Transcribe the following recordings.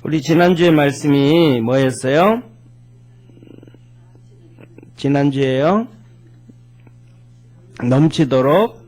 우리 지난주에 말씀이 뭐였어요? 지난주에요. 넘치도록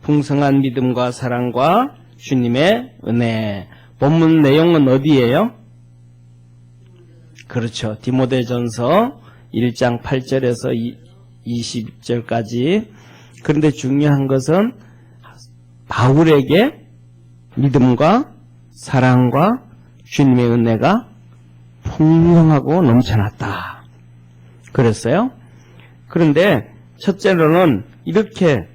풍성한 믿음과 사랑과 주님의 은혜. 본문 내용은 어디예요? 그렇죠. 디모데전서 1장 8절에서 20절까지. 그런데 중요한 것은 바울에게 믿음과 사랑과 주님의 은혜가 풍성하고 넘쳐났다. 그랬어요. 그런데 첫째로는 이렇게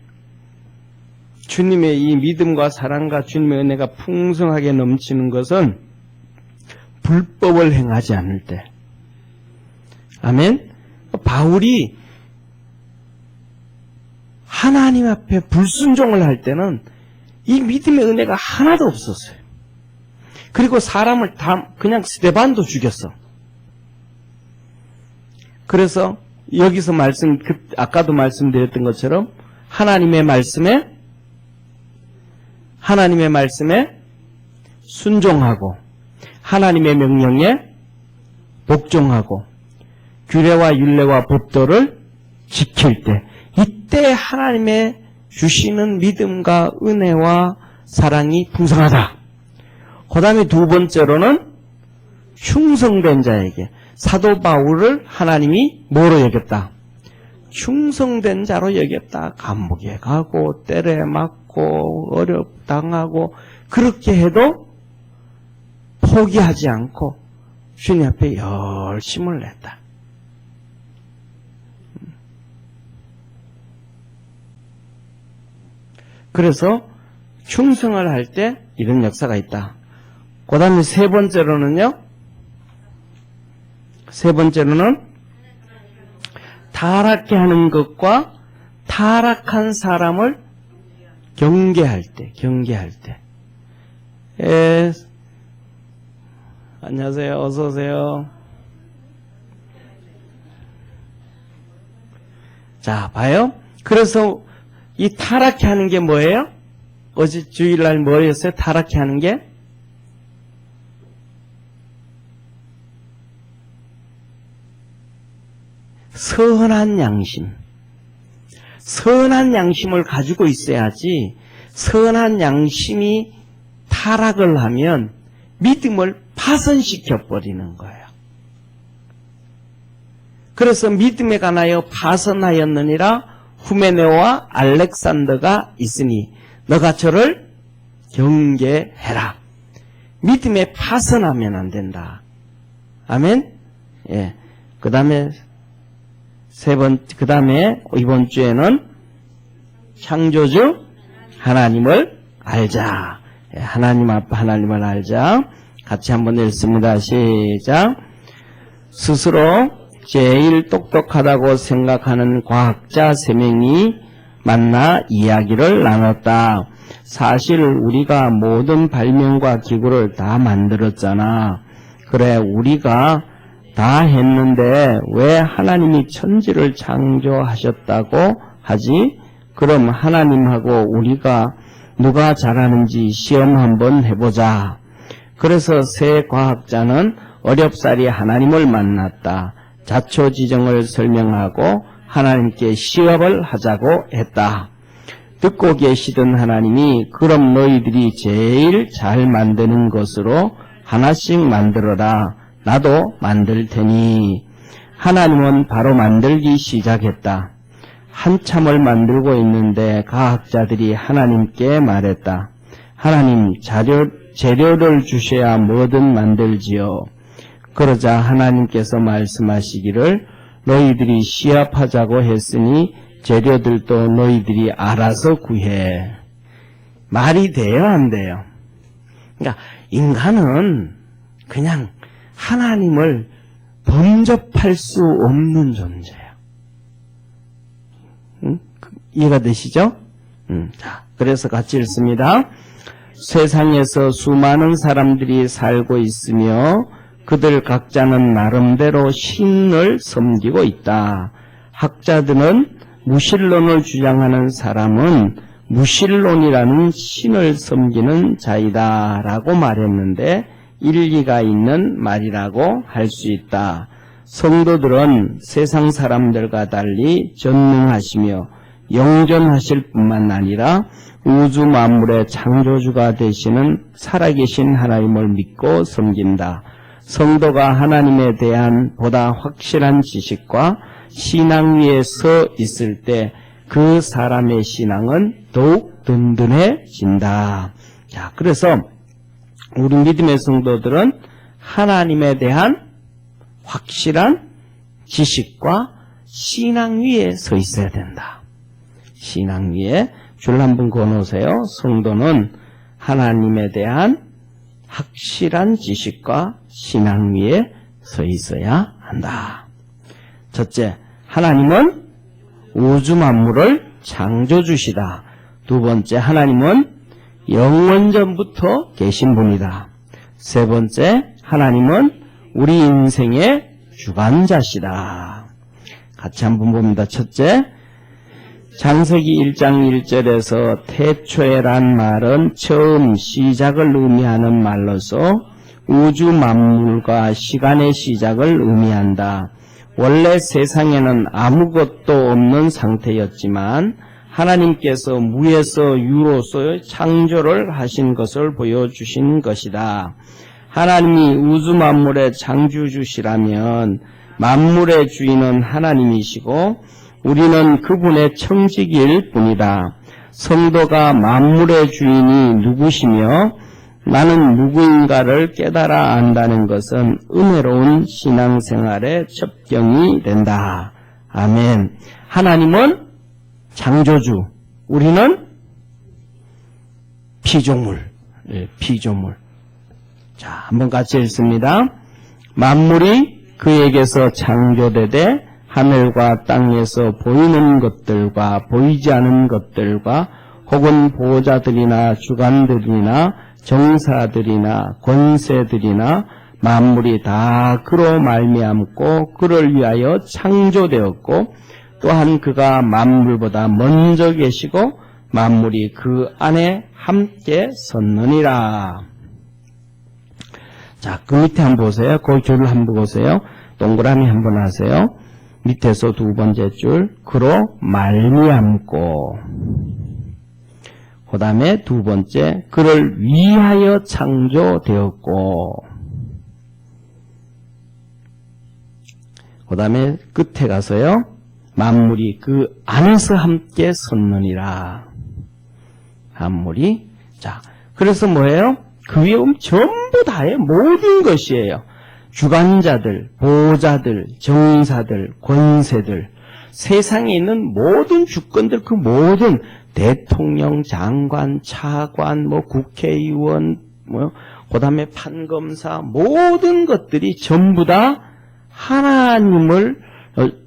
주님의 이 믿음과 사랑과 주님의 은혜가 풍성하게 넘치는 것은 불법을 행하지 않을 때. 아멘. 바울이 하나님 앞에 불순종을 할 때는 이 믿음의 은혜가 하나도 없었어요. 그리고 사람을 다 그냥 스데반도 죽였어. 그래서 여기서 아까도 말씀드렸던 것처럼 하나님의 말씀에 순종하고 하나님의 명령에 복종하고 규례와 율례와 법도를 지킬 때, 이때 하나님의 주시는 믿음과 은혜와 사랑이 풍성하다. 그 다음에 두 번째로는 충성된 자에게, 사도 바울을 하나님이 뭐로 여겼다? 충성된 자로 여겼다. 감옥에 가고 때려 맞고 어렵당하고 그렇게 해도 포기하지 않고 주님 앞에 열심을 냈다. 그래서 충성을 할 때 이런 역사가 있다. 그 다음에 세 번째로는 타락해 하는 것과 타락한 사람을 경계할 때. 안녕하세요. 어서 오세요. 자, 봐요. 그래서 이 타락해 하는 게 뭐예요? 어제 주일날 뭐였어요? 타락해 하는 게? 선한 양심. 선한 양심을 가지고 있어야지, 선한 양심이 타락을 하면 믿음을 파손시켜 버리는 거예요. 그래서 믿음에 관하여 파손하였느니라 후메네오와 알렉산더가 있으니 너가 저를 경계해라. 믿음에 파손하면 안 된다. 아멘? 예. 그 다음에 이번 주에는 창조주 하나님을 알자. 예, 하나님 아빠 하나님을 알자. 같이 한번 읽습니다. 시작. 스스로 제일 똑똑하다고 생각하는 과학자 3명이 만나 이야기를 나눴다. 사실 우리가 모든 발명과 기구를 다 만들었잖아. 그래, 우리가 다 했는데 왜 하나님이 천지를 창조하셨다고 하지? 그럼 하나님하고 우리가 누가 잘하는지 시험 한번 해보자. 그래서 세 과학자는 어렵사리 하나님을 만났다. 자초지정을 설명하고 하나님께 시험을 하자고 했다. 듣고 계시던 하나님이 그럼 너희들이 제일 잘 만드는 것으로 하나씩 만들어라. 나도 만들 테니. 하나님은 바로 만들기 시작했다. 한참을 만들고 있는데 과학자들이 하나님께 말했다. 하나님, 재료를 주셔야 뭐든 만들지요. 그러자 하나님께서 말씀하시기를 너희들이 시합하자고 했으니 재료들도 너희들이 알아서 구해. 말이 돼요, 안 돼요? 그러니까 인간은 그냥 하나님을 범접할 수 없는 존재예요. 이해가 되시죠? 자, 그래서 같이 읽습니다. 세상에서 수많은 사람들이 살고 있으며 그들 각자는 나름대로 신을 섬기고 있다. 학자들은 무신론을 주장하는 사람은 무신론이라는 신을 섬기는 자이다 라고 말했는데 일리가 있는 말이라고 할 수 있다. 성도들은 세상 사람들과 달리 전능하시며 영존하실 뿐만 아니라 우주 만물의 창조주가 되시는 살아계신 하나님을 믿고 섬긴다. 성도가 하나님에 대한 보다 확실한 지식과 신앙 위에 서 있을 때 그 사람의 신앙은 더욱 든든해진다. 자, 그래서 우리 믿음의 성도들은 하나님에 대한 확실한 지식과 신앙 위에 서 있어야 된다. 신앙 위에 줄 한번 그어놓으세요. 성도는 하나님에 대한 확실한 지식과 신앙 위에 서 있어야 한다. 첫째, 하나님은 우주 만물을 창조주시다. 두 번째, 하나님은 영원전부터 계신 분이다. 세 번째, 하나님은 우리 인생의 주관자시다. 같이 한번 봅니다. 첫째, 창세기 1장 1절에서 태초에란 말은 처음 시작을 의미하는 말로서 우주 만물과 시간의 시작을 의미한다. 원래 세상에는 아무것도 없는 상태였지만 하나님께서 무에서 유로서의 창조를 하신 것을 보여주신 것이다. 하나님이 우주 만물의 창조주시라면 만물의 주인은 하나님이시고 우리는 그분의 청지기일 뿐이다. 성도가 만물의 주인이 누구시며 나는 누구인가를 깨달아 안다는 것은 은혜로운 신앙생활의 첩경이 된다. 아멘. 하나님은 창조주, 우리는 피조물. 피조물. 자, 한번 같이 읽습니다. 만물이 그에게서 창조되되 하늘과 땅에서 보이는 것들과 보이지 않은 것들과 혹은 보호자들이나 주관들이나 정사들이나 권세들이나 만물이 다 그로 말미암고 그를 위하여 창조되었고 또한 그가 만물보다 먼저 계시고 만물이 그 안에 함께 섰느니라. 자, 그 밑에 한번 보세요. 그 줄을 한번 보세요. 동그라미 한번 하세요. 밑에서 두 번째 줄, 그로 말미암고, 그 다음에 두 번째, 그를 위하여 창조되었고, 그 다음에 끝에 가서요, 만물이 그 안에서 함께 섰느니라. 만물이, 자, 그래서 뭐예요? 그 위에 전부 다예요. 모든 것이에요. 주관자들, 보호자들, 정사들, 권세들, 세상에 있는 모든 주권들, 그 모든 대통령, 장관, 차관, 국회의원, 그 다음에 판검사, 모든 것들이 전부 다 하나님을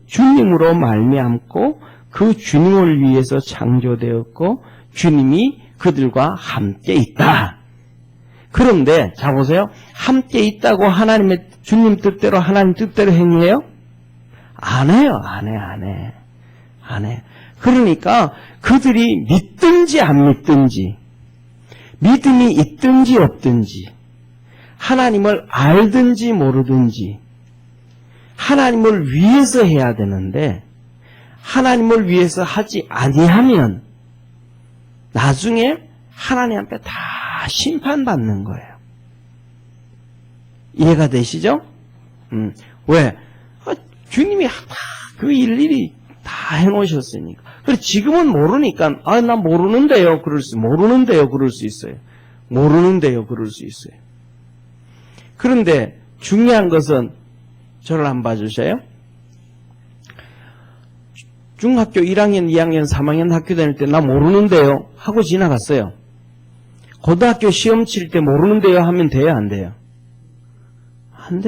주님으로 말미암고 그 주님을 위해서 창조되었고 주님이 그들과 함께 있다. 그런데 자 보세요. 함께 있다고 하나님의 주님 뜻대로 하나님 뜻대로 행해요? 안 해요. 안 해. 그러니까 그들이 믿든지 안 믿든지 믿음이 있든지 없든지 하나님을 알든지 모르든지 하나님을 위해서 해야 되는데 하나님을 위해서 하지 아니하면 나중에 하나님 앞에 다 심판받는 거예요. 이해가 되시죠? 왜? 주님이 다 그 일일이 다 해놓으셨으니까. 그래 지금은 모르니까 나 모르는데요. 그럴 수 있어요. 모르는데요. 그럴 수 있어요. 그런데 중요한 것은 저를 한번 봐주세요. 중학교 1학년, 2학년, 3학년 학교 다닐 때 나 모르는데요 하고 지나갔어요. 고등학교 시험 칠 때 모르는데요 하면 돼요, 안 돼요? 안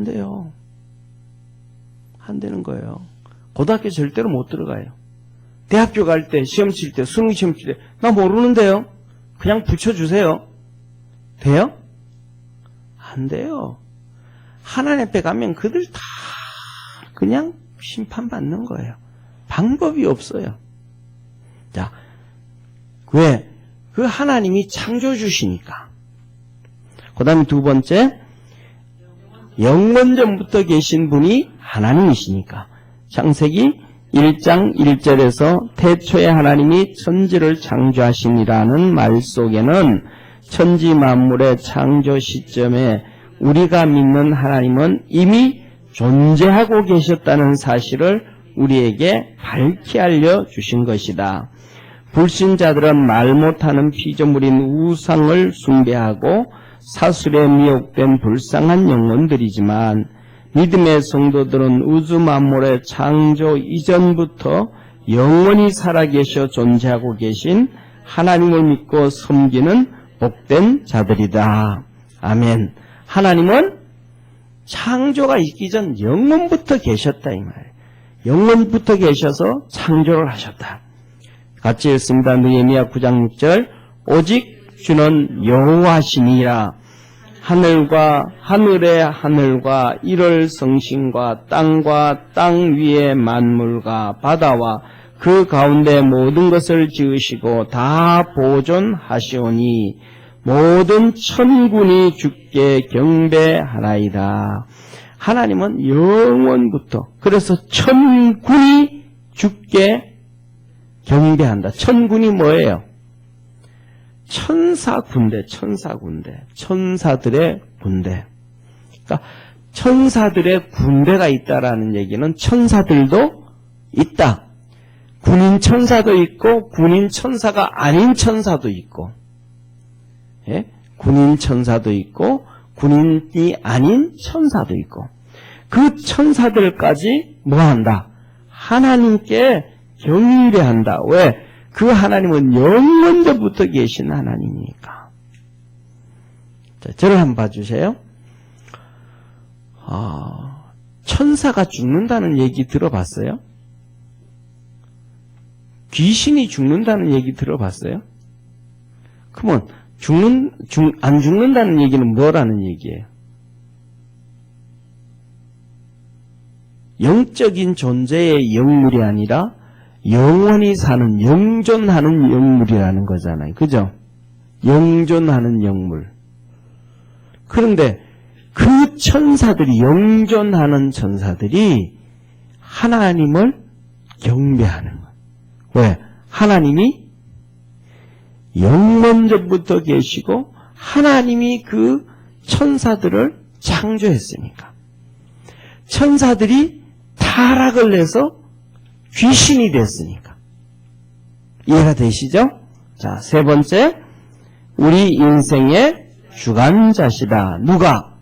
돼요. 안 되는 거예요. 고등학교 절대로 못 들어가요. 대학교 갈 때, 시험 칠 때, 수능 시험 칠 때 나 모르는데요. 그냥 붙여주세요. 돼요? 안 돼요. 하나님 앞에 가면 그들 다 그냥 심판받는 거예요. 방법이 없어요. 자, 왜? 그 하나님이 창조주시니까. 그 그 다음에 두 번째, 영원전부터 계신 분이 하나님이시니까. 창세기 1장 1절에서 태초에 하나님이 천지를 창조하시니라는 말 속에는 천지 만물의 창조 시점에 우리가 믿는 하나님은 이미 존재하고 계셨다는 사실을 우리에게 밝히 알려주신 것이다. 불신자들은 말 못하는 피조물인 우상을 숭배하고 사술에 미혹된 불쌍한 영혼들이지만 믿음의 성도들은 우주 만물의 창조 이전부터 영원히 살아계셔 존재하고 계신 하나님을 믿고 섬기는 복된 자들이다. 아멘. 하나님은 창조가 있기 전 영원부터 계셨다 이 말이에요. 영원부터 계셔서 창조를 하셨다. 같이 읽습니다. 느헤미야 9장 6절. 오직 주는 여호와시니라. 하늘의 하늘과 이럴 성신과 땅 위의 만물과 바다와 그 가운데 모든 것을 지으시고 다 보존하시오니 모든 천군이 주께 경배하나이다. 하나님은 영원부터, 그래서 천군이 주께 경배한다. 천군이 뭐예요? 천사군대, 천사들의 군대. 그러니까 천사들의 군대가 있다라는 얘기는 천사들도 있다. 군인 천사도 있고 군인 천사가 아닌 천사도 있고, 예? 군인 천사도 있고 군인이 아닌 천사도 있고, 그 천사들까지 뭐한다? 하나님께 경배한다. 왜? 그 하나님은 영원전부터 계신 하나님이니까. 자, 저를 한번 봐주세요. 천사가 죽는다는 얘기 들어봤어요? 귀신이 죽는다는 얘기 들어봤어요? 그러면 안 죽는다는 얘기는 뭐라는 얘기예요? 영적인 존재의 영물이 아니라 영원히 사는, 영존하는 영물이라는 거잖아요. 그죠? 영존하는 영물. 그런데 그 천사들이, 영존하는 천사들이 하나님을 경배하는 거예요. 왜? 하나님이 영원전부터 계시고 하나님이 그 천사들을 창조했으니까. 천사들이 타락을 해서 귀신이 됐으니까. 이해가 되시죠? 자, 세 번째, 우리 인생의 주관자시다. 누가?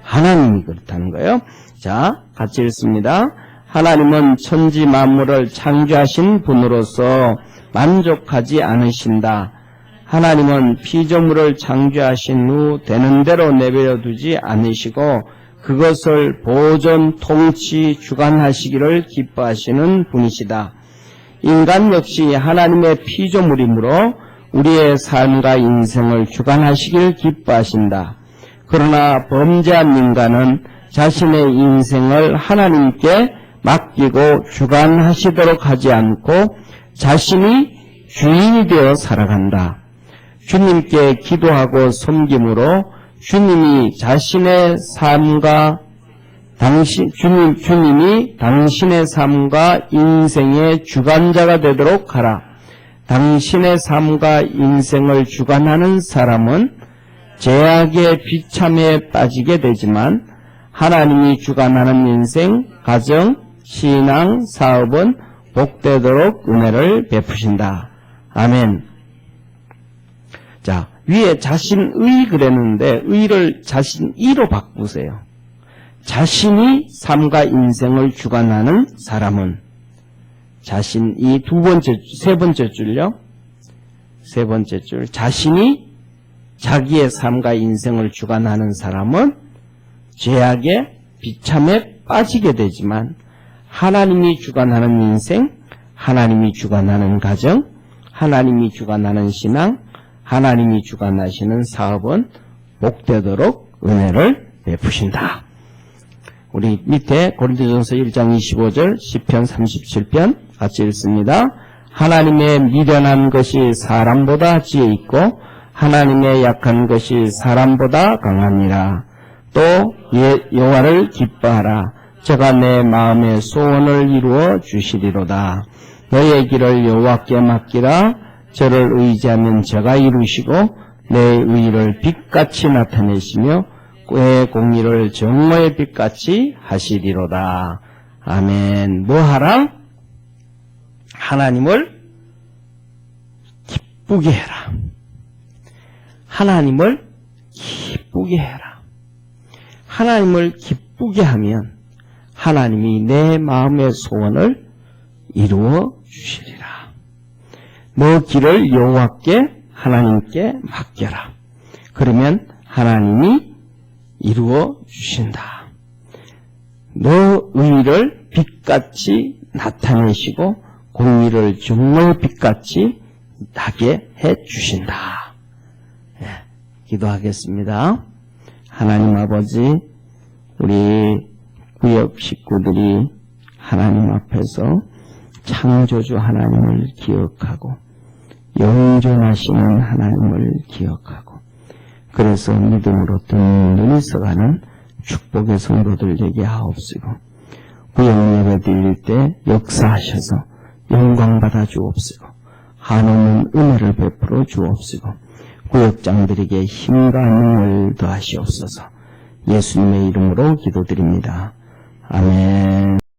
하나님이 그렇다는 거예요. 자, 같이 읽습니다. 하나님은 천지 만물을 창조하신 분으로서 만족하지 않으신다. 하나님은 피조물을 창조하신 후 되는 대로 내버려 두지 않으시고 그것을 보존, 통치, 주관하시기를 기뻐하시는 분이시다. 인간 역시 하나님의 피조물이므로 우리의 삶과 인생을 주관하시길 기뻐하신다. 그러나 범죄한 인간은 자신의 인생을 하나님께 맡기고 주관하시도록 하지 않고 자신이 주인이 되어 살아간다. 주님께 기도하고 섬김으로 주님이 자신의 삶과 주님이 당신의 삶과 인생의 주관자가 되도록 하라. 당신의 삶과 인생을 주관하는 사람은 죄악의 비참에 빠지게 되지만 하나님이 주관하는 인생, 가정, 신앙, 사업은 복되도록 은혜를 베푸신다. 아멘. 자, 위에 자신의 그랬는데 의를 자신이로 바꾸세요. 자신이 삶과 인생을 주관하는 사람은 자신이 세 번째 줄요. 세 번째 줄. 자신이 자기의 삶과 인생을 주관하는 사람은 죄악의 비참에 빠지게 되지만 하나님이 주관하는 인생, 하나님이 주관하는 가정, 하나님이 주관하는 신앙, 하나님이 주관하시는 사업은 복되도록 은혜를 베푸신다. 우리 밑에 고린도전서 1장 25절, 시편 37편 같이 읽습니다. 하나님의 미련한 것이 사람보다 지혜 있고 하나님의 약한 것이 사람보다 강하니라. 또 여호와를 기뻐하라. 저가 내 마음의 소원을 이루어 주시리로다. 너의 길을 여호와께 맡기라. 저를 의지하면 저가 이루시고 내 의를 빛같이 나타내시며 내 공의를 정오의 빛같이 하시리로다. 아멘. 뭐 하라? 하나님을 기쁘게 해라. 하나님을 기쁘게 해라. 하나님을 기쁘게 하면 하나님이 내 마음의 소원을 이루어 주시리라. 너 길을 여호와께 하나님께 맡겨라. 그러면 하나님이 이루어 주신다. 너 의를 빛같이 나타내시고 공의를 정오의 빛같이 나게 해 주신다. 예, 기도하겠습니다. 하나님 아버지, 우리 구역 식구들이 하나님 앞에서 창조주 하나님을 기억하고 영존하시는 하나님을 기억하고 그래서 믿음으로 든든히 서가는 축복의 성도들 되게 하옵시고 구역 예배 드릴 때 역사하셔서 영광 받아 주옵시고 한없는 은혜를 베풀어 주옵시고 구역장들에게 힘과 능을 더하시옵소서. 예수님의 이름으로 기도드립니다. 아멘.